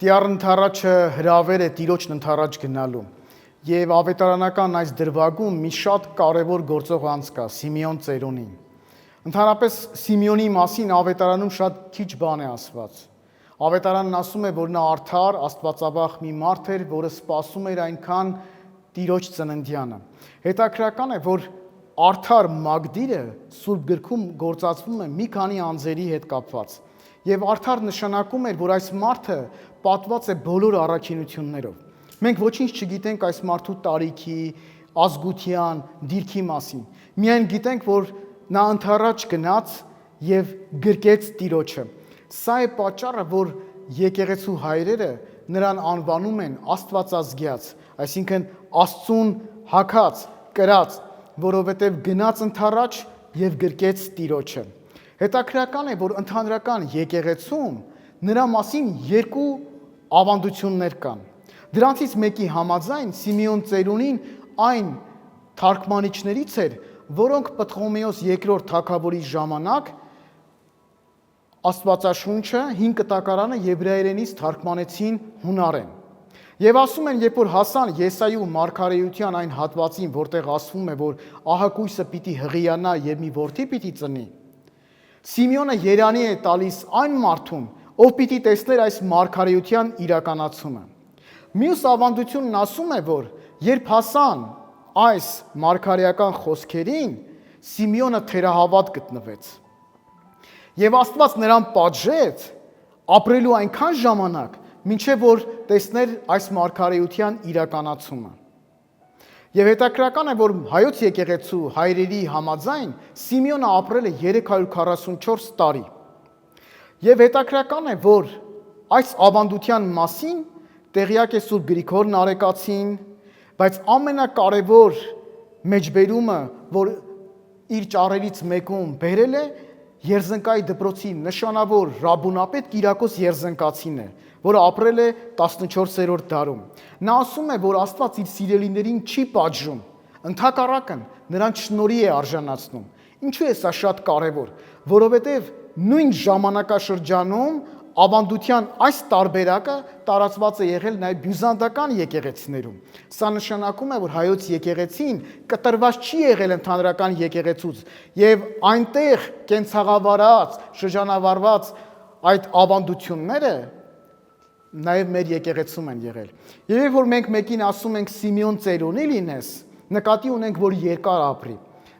Տիառն ընթառաջը հրավեր է տիրոջն ընթառաջ գնալու եւ ավետարանական այս դրվագում մի շատ կարեւոր գործող անձ կա Սիմեոն Ծերունին։ Ընդհանրապես Սիմեոնի մասին ավետարանում շատ քիչ բան է ասված։ Ավետարանն ասում է, որ նա արդար, աստվածավախ մի մարդ էր, որը սպասում էր այնքան տիրոջ ծննդյանը։ Հետաքրքրական է, որ արդար մագդիրը Սուրբ գրքում գործածվում է մի քանի անձերի հետ կապված։ Եվ արդար նշանակում էր, որ այս մարդը պատված է բոլոր առաքինություններով։ Մենք ոչինչ չգիտենք այս մարդու տարիքի, ազգության, դիրքի մասին։ Միայն գիտենք, որ նա ընթառաջ գնաց եւ գրկեց Տիրոջը։ Սա է պատճառը, որ եկեղեցու հայրերը նրան անվանում են Աստվածազգյաց, այսինքն Աստծուն հագած, կրած, որովհետեւ գնաց ընթառաջ եւ գրկեց Տիրոջը։ Հետաքրքրական է, որ ընդհանրական եկեղեցում նրա մասին երկու ավանդություններ կան։ Դրանցից մեկի համաձայն Սիմեոն Ծերունին այն թարգմանիչներից էր, որոնք Պտղոմեոս II թագավորի ժամանակ Աստվածաշունչը 5 կտակարանը եբրայերենից թարգմանեցին հունարեն։ Եվ ասում են, երբ որ հասան Եսայու մարգարեության այն հատվածին, որտեղ ասվում է, որ ահագույսը պիտի հղիանա եւ մի որդի պիտի ծնի, Սիմեոնը երանի է տալիս այն մարդուն, ով պիտի տեսներ այս մարգարեության իրականացումը։ Մյուս ավանդությունն ասում է, որ երբ հասան այս մարգարեական խոսքերին, Սիմեոնը թերահավատ գտնվեց։ Եվ Աստված նրան պատժեց ապրելու այնքան ժամանակ, մինչև որ տեսներ այս մարգարեության իրականացումը։ Եվ հետաքրքրական է, որ հայոց եկեղեցու հայրերի համաձայն Սիմեոնը ապրել է 344 տարի։ Եվ հետաքրքրական է, որ այս ավանդության մասին տեղյակ է Սուրբ Գրիգոր Նարեկացին, բայց ամենակարևոր մեջբերումը, որ իր ճառերից մեկում բերել է, Երզնկայի դպրոցի նշանավոր ռաբունապետ Կիրակոս Երզնկացին է, որը ապրել է 14-րդ դարում։ Նա ասում է, որ Աստված իր սիրելիներին չի պատժում, ընդհակառակն նրանց շնորհի է արժանացնում։ Ինչու է սա շատ կարևոր, որովհետև նույն ժամանակաշրջանում ավանդության այս տարբերակը տարածված է եղել նաև բյուզանդական եկեղեցիներում։ Սա նշանակում է, որ հայոց եկեղեցին կտրված չի եղել ընդհանրական եկեղեցուց եւ այնտեղ կենցաղավարած, շրջանավարված այդ ավանդությունները նաև մեր եկեղեցում են եղել։ Երբ որ մենք մեկին ասում ենք Սիմեոն Ծերունի լինես, նկատի ունենք, որ երկար ապրի։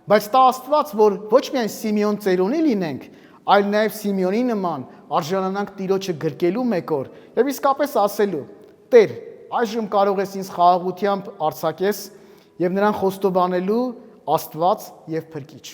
Բայց տա Աստված, որ ոչ միայն Սիմեոն Ծերունի լինենք, այլ նաև Սիմեոնի նման արժանանանք Տիրոջը գրկելու մեկ օր եւ իսկապես ասելու. Տեր, այժմ կարող ես ինձ խաղաղությամբ արձակես եւ նրան խոստովանելու Աստված եւ Փրկիչ։